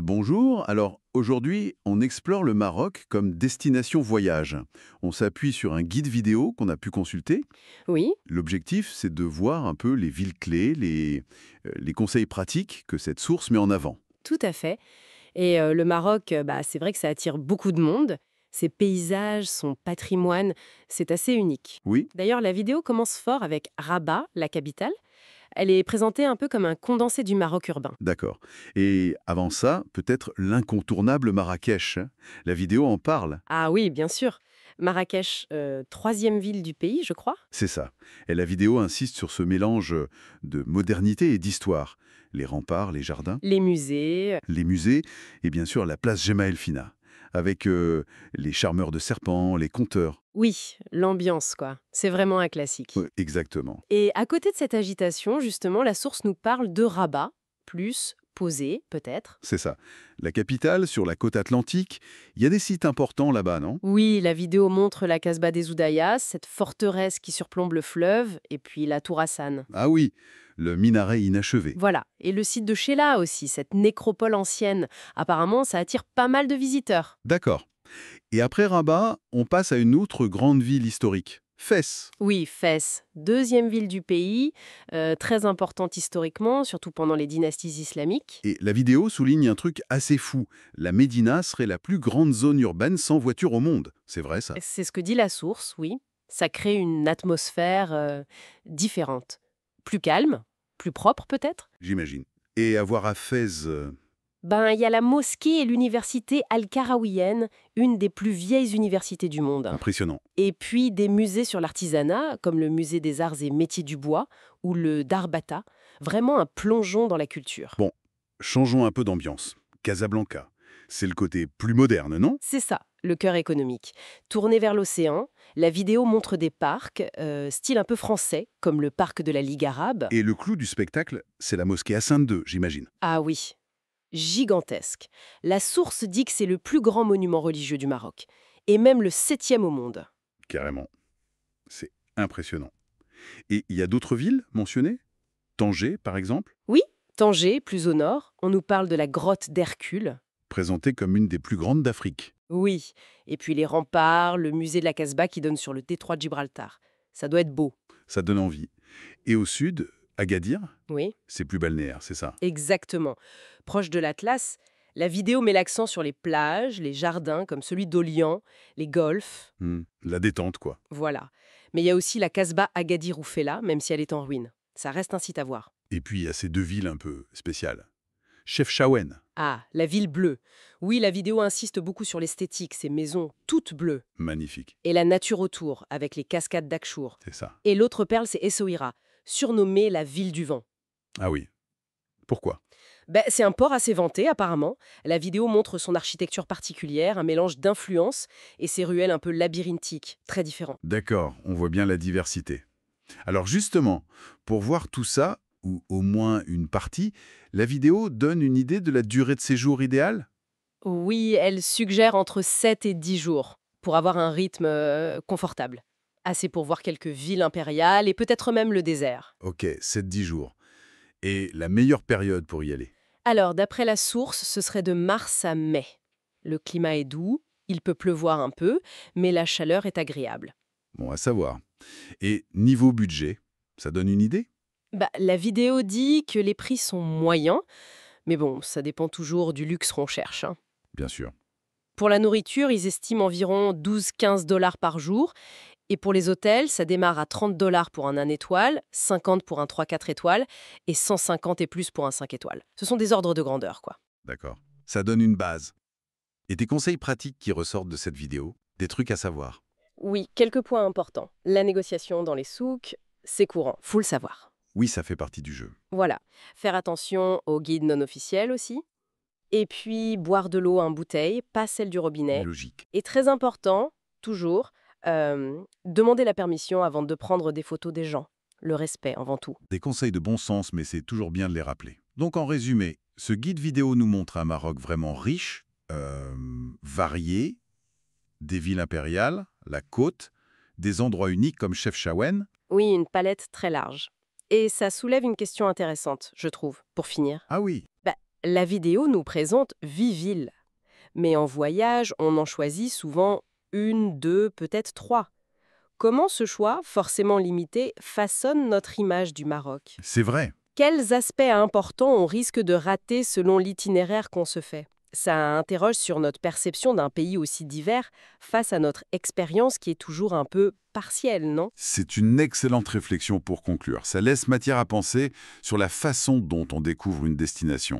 Bonjour, alors aujourd'hui on explore le Maroc comme destination voyage. On s'appuie sur un guide vidéo qu'on a pu consulter. Oui, L'objectif c'est de voir un peu les villes clés, les conseils pratiques que cette source met en avant. tout à fait. Et le Maroc, c'est vrai que ça attire beaucoup de monde. Ses paysages, son patrimoine, c'est assez unique. Oui, D'ailleurs, la vidéo commence fort avec Rabat, la capitale. Elle est présentée un peu comme un condensé du Maroc urbain. d'accord. Et avant ça, peut-être l'incontournable Marrakech, hein. La vidéo en parle, Ah oui, bien sûr. Marrakech, troisième ville du pays, je crois. c'est ça. Et la vidéo insiste sur ce mélange de modernité et d'histoire. Les remparts, les jardins. Les musées. Les musées et bien sûr la place Gemaa El-Fina, avec les charmeurs de serpents, les conteurs. Oui, l'ambiance, quoi. C'est vraiment un classique. Ouais, exactement, Et à côté de cette agitation, justement, la source nous parle de Rabat, plus posé, peut-être. c'est ça. La capitale, sur la côte atlantique, il y a des sites importants là-bas, non? Oui, la vidéo montre la Casbah des Oudayas, cette forteresse qui surplombe le fleuve, et puis la tour Hassan. Ah oui, le minaret inachevé. Voilà. Et le site de Sheila aussi, cette nécropole ancienne. Apparemment, ça attire pas mal de visiteurs. D'accord. Et après Rabat, on passe à une autre grande ville historique, Fès. Oui, Fès, deuxième ville du pays, très importante historiquement, surtout pendant les dynasties islamiques. Et la vidéo souligne un truc assez fou. La Médina serait la plus grande zone urbaine sans voiture au monde. C'est vrai ça? C'est ce que dit la source, oui. Ça crée une atmosphère différente. Plus calme, plus propre peut-être. J'imagine. Et avoir à Fès, Ben, il y a la mosquée et l'université Al-Qarawiyyin, une des plus vieilles universités du monde. impressionnant. Et puis des musées sur l'artisanat, comme le musée des arts et métiers du bois ou le Darbata. Vraiment un plongeon dans la culture. Bon, changeons un peu d'ambiance. Casablanca, c'est le côté plus moderne, non? C'est ça, le cœur économique. Tourné vers l'océan, la vidéo montre des parcs, style un peu français, comme le parc de la Ligue arabe. Et le clou du spectacle, c'est la mosquée Hassan II, j'imagine. Ah oui, gigantesque. La source dit que c'est le plus grand monument religieux du Maroc, et même le septième au monde. Carrément. C'est impressionnant. Et il y a d'autres villes mentionnées? Tanger, par exemple, Oui, Tanger, plus au nord, on nous parle de la grotte d'Hercule. présentée comme une des plus grandes d'Afrique. Oui, et puis les remparts, le musée de la Casbah qui donne sur le détroit de Gibraltar. Ça doit être beau. Ça donne envie. Et au sud, Agadir, Oui, c'est plus balnéaire, c'est ça? exactement. Proche de l'Atlas, la vidéo met l'accent sur les plages, les jardins comme celui d'Olian, les golfs, La détente, quoi. voilà. Mais il y a aussi la Casbah Agadir Oufella, même si elle est en ruine. Ça reste un site à voir. Et puis, il y a ces deux villes un peu spéciales. Chefchaouen, Ah, la ville bleue. Oui, la vidéo insiste beaucoup sur l'esthétique, ces maisons toutes bleues. magnifique, Et la nature autour, avec les cascades d'Akchour. c'est ça. Et l'autre perle, c'est Essaouira, surnommée la ville du vent. Ah oui. Pourquoi? Ben, c'est un port assez vanté, apparemment. La vidéo montre son architecture particulière, un mélange d'influences, et ses ruelles un peu labyrinthiques, très différents. D'accord, on voit bien la diversité. Alors justement, pour voir tout ça, ou au moins une partie, la vidéo donne une idée de la durée de séjour idéale? Oui, elle suggère entre 7 et 10 jours, pour avoir un rythme confortable. Assez pour voir quelques villes impériales et peut-être même le désert. Ok, 7-10 jours. Et la meilleure période pour y aller? Alors, d'après la source, ce serait de mars à mai. Le climat est doux, il peut pleuvoir un peu, mais la chaleur est agréable. Bon, à savoir. Et niveau budget, ça donne une idée? Bah, la vidéo dit que les prix sont moyens, mais bon, ça dépend toujours du luxe qu'on cherche, hein. Bien sûr. Pour la nourriture, ils estiment environ 12-15 $ par jour. Et pour les hôtels, ça démarre à 30 $ pour un 1 étoile, 50 pour un 3-4 étoiles et 150 et plus pour un 5 étoiles. Ce sont des ordres de grandeur, quoi. D'accord. Ça donne une base. Et des conseils pratiques qui ressortent de cette vidéo? Des trucs à savoir? Oui, quelques points importants. La négociation dans les souks, c'est courant, faut le savoir. Oui, ça fait partie du jeu. Voilà. Faire attention aux guides non officiels aussi. Et puis, boire de l'eau en bouteille, pas celle du robinet. Logique. Et très important, toujours, demander la permission avant de prendre des photos des gens. Le respect avant tout. Des conseils de bon sens, mais c'est toujours bien de les rappeler. Donc en résumé, ce guide vidéo nous montre un Maroc vraiment riche, varié, des villes impériales, la côte, des endroits uniques comme Chefchaouen. Oui, une palette très large. Et ça soulève une question intéressante, je trouve, pour finir. Ah oui, La vidéo nous présente 8 villes. Mais en voyage, on en choisit souvent une, deux, peut-être trois. Comment ce choix, forcément limité, façonne notre image du Maroc? C'est vrai. Quels aspects importants on risque de rater selon l'itinéraire qu'on se fait? Ça interroge sur notre perception d'un pays aussi divers face à notre expérience qui est toujours un peu partielle, non? C'est une excellente réflexion pour conclure. Ça laisse matière à penser sur la façon dont on découvre une destination.